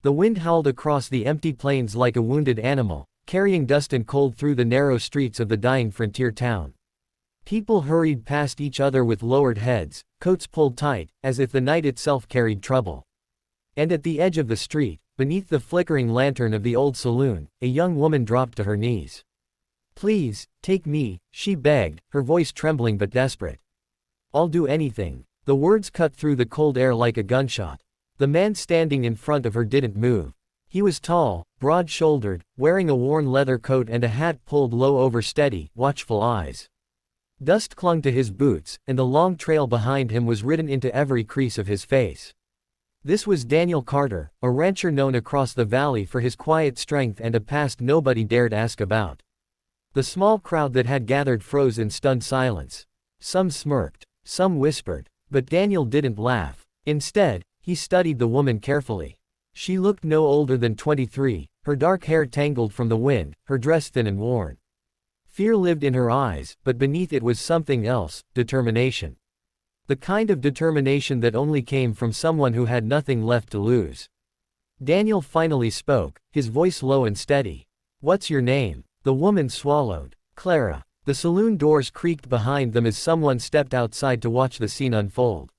The wind howled across the empty plains like a wounded animal, carrying dust and cold through the narrow streets of the dying frontier town. People hurried past each other with lowered heads, coats pulled tight, as if the night itself carried trouble. And at the edge of the street, beneath the flickering lantern of the old saloon, a young woman dropped to her knees. "Please, take me," she begged, her voice trembling but desperate. "I'll do anything." The words cut through the cold air like a gunshot. The man standing in front of her didn't move. He was tall, broad-shouldered, wearing a worn leather coat and a hat pulled low over steady, watchful eyes. Dust clung to his boots, and the long trail behind him was written into every crease of his face. This was Daniel Carter, a rancher known across the valley for his quiet strength and a past nobody dared ask about. The small crowd that had gathered froze in stunned silence. Some smirked, some whispered, but Daniel didn't laugh. Instead, he studied the woman carefully. She looked no older than 23, her dark hair tangled from the wind, her dress thin and worn. Fear lived in her eyes, but beneath it was something else, determination. The kind of determination that only came from someone who had nothing left to lose. Daniel finally spoke, his voice low and steady. "What's your name?" The woman swallowed. "Clara." The saloon doors creaked behind them as someone stepped outside to watch the scene unfold.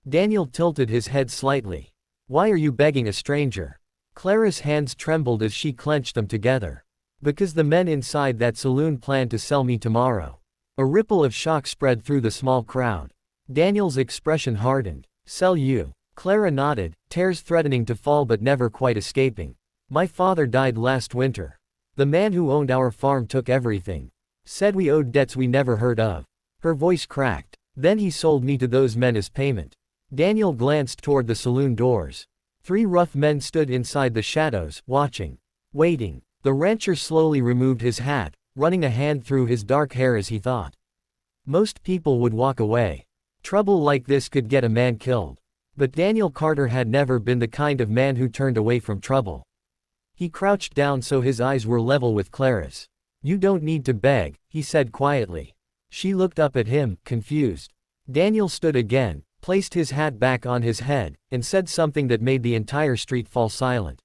Daniel tilted his head slightly. "Why are you begging a stranger?" Clara's hands trembled as she clenched them together. "Because the men inside that saloon plan to sell me tomorrow." A ripple of shock spread through the small crowd. Daniel's expression hardened. "Sell you?" Clara nodded, tears threatening to fall but never quite escaping. "My father died last winter. The man who owned our farm took everything. Said we owed debts we never heard of." Her voice cracked. "Then he sold me to those men as payment." Daniel glanced toward the saloon doors. 3 rough men stood inside the shadows, watching. Waiting. The rancher slowly removed his hat, running a hand through his dark hair as he thought. Most people would walk away. Trouble like this could get a man killed. But Daniel Carter had never been the kind of man who turned away from trouble. He crouched down so his eyes were level with Clara's. "You don't need to beg," he said quietly. She looked up at him, confused. Daniel stood again, placed his hat back on his head, and said something that made the entire street fall silent.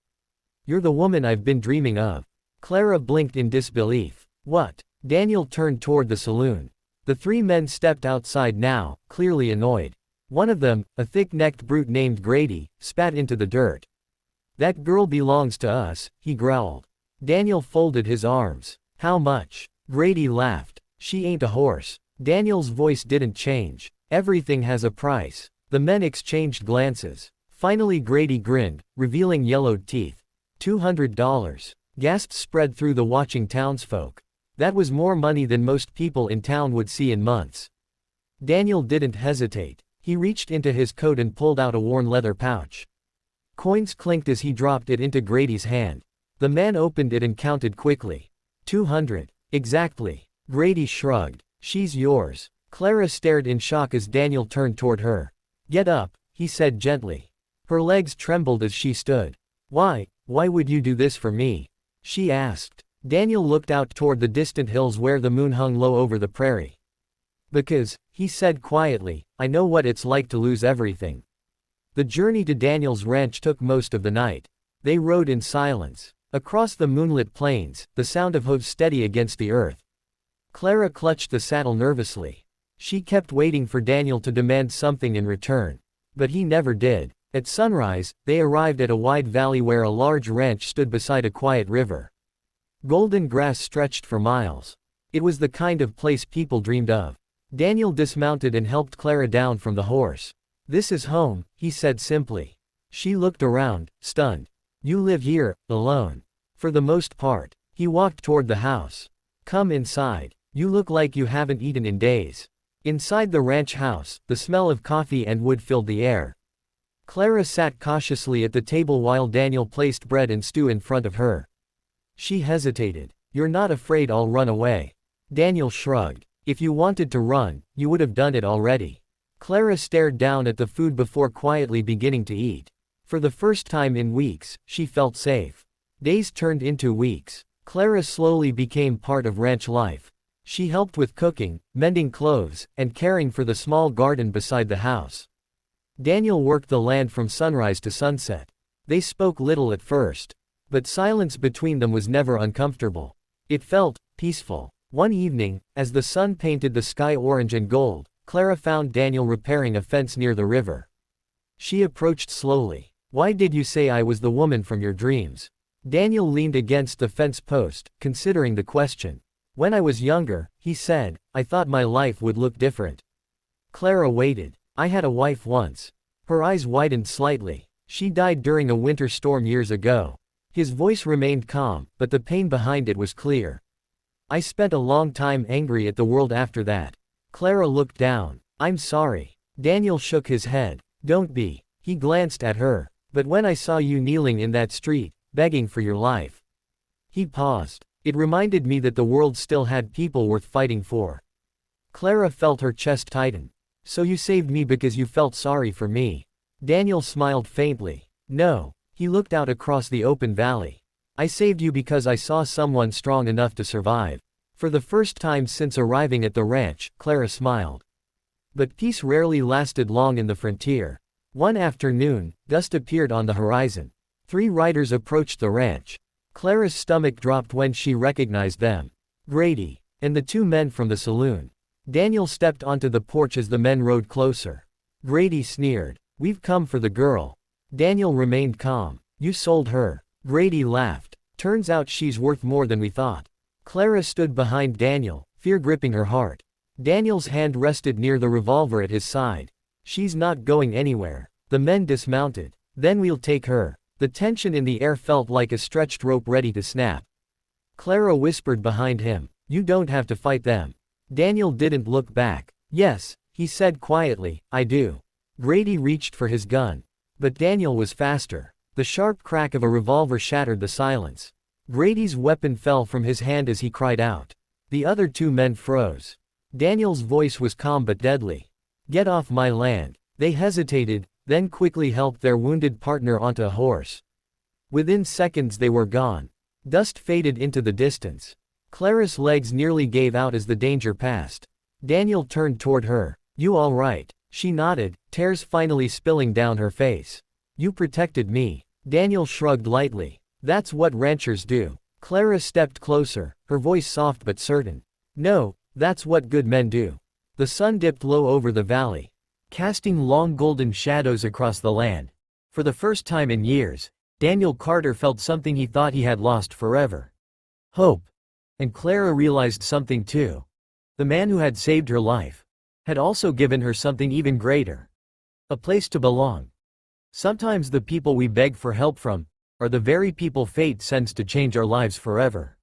"You're the woman I've been dreaming of." Clara blinked in disbelief. "What?" Daniel turned toward the saloon. The 3 men stepped outside now, clearly annoyed. One of them, a thick-necked brute named Grady, spat into the dirt. "That girl belongs to us," he growled. Daniel folded his arms. "How much?" Grady laughed. "She ain't a horse." Daniel's voice didn't change. "Everything has a price." The men exchanged glances. Finally Grady grinned, revealing yellowed teeth. $200. Gasps spread through the watching townsfolk. That was more money than most people in town would see in months. Daniel didn't hesitate. He reached into his coat and pulled out a worn leather pouch. Coins clinked as he dropped it into Grady's hand. The man opened it and counted quickly. 200. Exactly. Grady shrugged. "She's yours." Clara stared in shock as Daniel turned toward her. "Get up," he said gently. Her legs trembled as she stood. Why would you do this for me?" she asked. Daniel looked out toward the distant hills where the moon hung low over the prairie. "Because," he said quietly, "I know what it's like to lose everything." The journey to Daniel's ranch took most of the night. They rode in silence. Across the moonlit plains, the sound of hooves steady against the earth. Clara clutched the saddle nervously. She kept waiting for Daniel to demand something in return. But he never did. At sunrise, they arrived at a wide valley where a large ranch stood beside a quiet river. Golden grass stretched for miles. It was the kind of place people dreamed of. Daniel dismounted and helped Clara down from the horse. "This is home," he said simply. She looked around, stunned. "You live here, alone?" "For the most part." He walked toward the house. "Come inside. You look like you haven't eaten in days." Inside the ranch house, the smell of coffee and wood filled the air. Clara sat cautiously at the table while Daniel placed bread and stew in front of her. She hesitated. "You're not afraid I'll run away?" Daniel shrugged. "If you wanted to run, you would have done it already." Clara stared down at the food before quietly beginning to eat. For the first time in weeks, she felt safe. Days turned into weeks. Clara slowly became part of ranch life. She helped with cooking, mending clothes, and caring for the small garden beside the house. Daniel worked the land from sunrise to sunset. They spoke little at first. But silence between them was never uncomfortable. It felt peaceful. One evening, as the sun painted the sky orange and gold, Clara found Daniel repairing a fence near the river. She approached slowly. "Why did you say I was the woman from your dreams?" Daniel leaned against the fence post, considering the question. "When I was younger," he said, "I thought my life would look different." Clara waited. "I had a wife once." Her eyes widened slightly. "She died during a winter storm years ago." His voice remained calm, but the pain behind it was clear. "I spent a long time angry at the world after that." Clara looked down. "I'm sorry." Daniel shook his head. "Don't be." He glanced at her. "But when I saw you kneeling in that street, begging for your life." He paused. "It reminded me that the world still had people worth fighting for." Clara felt her chest tighten. "So you saved me because you felt sorry for me?" Daniel smiled faintly. "No." He looked out across the open valley. "I saved you because I saw someone strong enough to survive." For the first time since arriving at the ranch, Clara smiled. But peace rarely lasted long in the frontier. One afternoon, dust appeared on the horizon. 3 riders approached the ranch. Clara's stomach dropped when she recognized them. Grady and the 2 men from the saloon. Daniel stepped onto the porch as the men rode closer. Grady sneered. "We've come for the girl." Daniel remained calm. "You sold her." Grady laughed. "Turns out she's worth more than we thought." Clara stood behind Daniel, fear gripping her heart. Daniel's hand rested near the revolver at his side. "She's not going anywhere." The men dismounted. "Then we'll take her." The tension in the air felt like a stretched rope ready to snap. Clara whispered behind him, "You don't have to fight them." Daniel didn't look back. "Yes," he said quietly, "I do." Grady reached for his gun. But Daniel was faster. The sharp crack of a revolver shattered the silence. Grady's weapon fell from his hand as he cried out. The other 2 men froze. Daniel's voice was calm but deadly. "Get off my land." They hesitated, then quickly helped their wounded partner onto a horse. Within seconds they were gone. Dust faded into the distance. Clara's legs nearly gave out as the danger passed. Daniel turned toward her. "You all right?" She nodded, tears finally spilling down her face. "You protected me." Daniel shrugged lightly. "That's what ranchers do." Clara stepped closer, her voice soft but certain. "No, that's what good men do." The sun dipped low over the valley, casting long golden shadows across the land. For the first time in years, Daniel Carter felt something he thought he had lost forever. Hope. And Clara realized something too. The man who had saved her life had also given her something even greater. A place to belong. Sometimes the people we beg for help from are the very people fate sends to change our lives forever.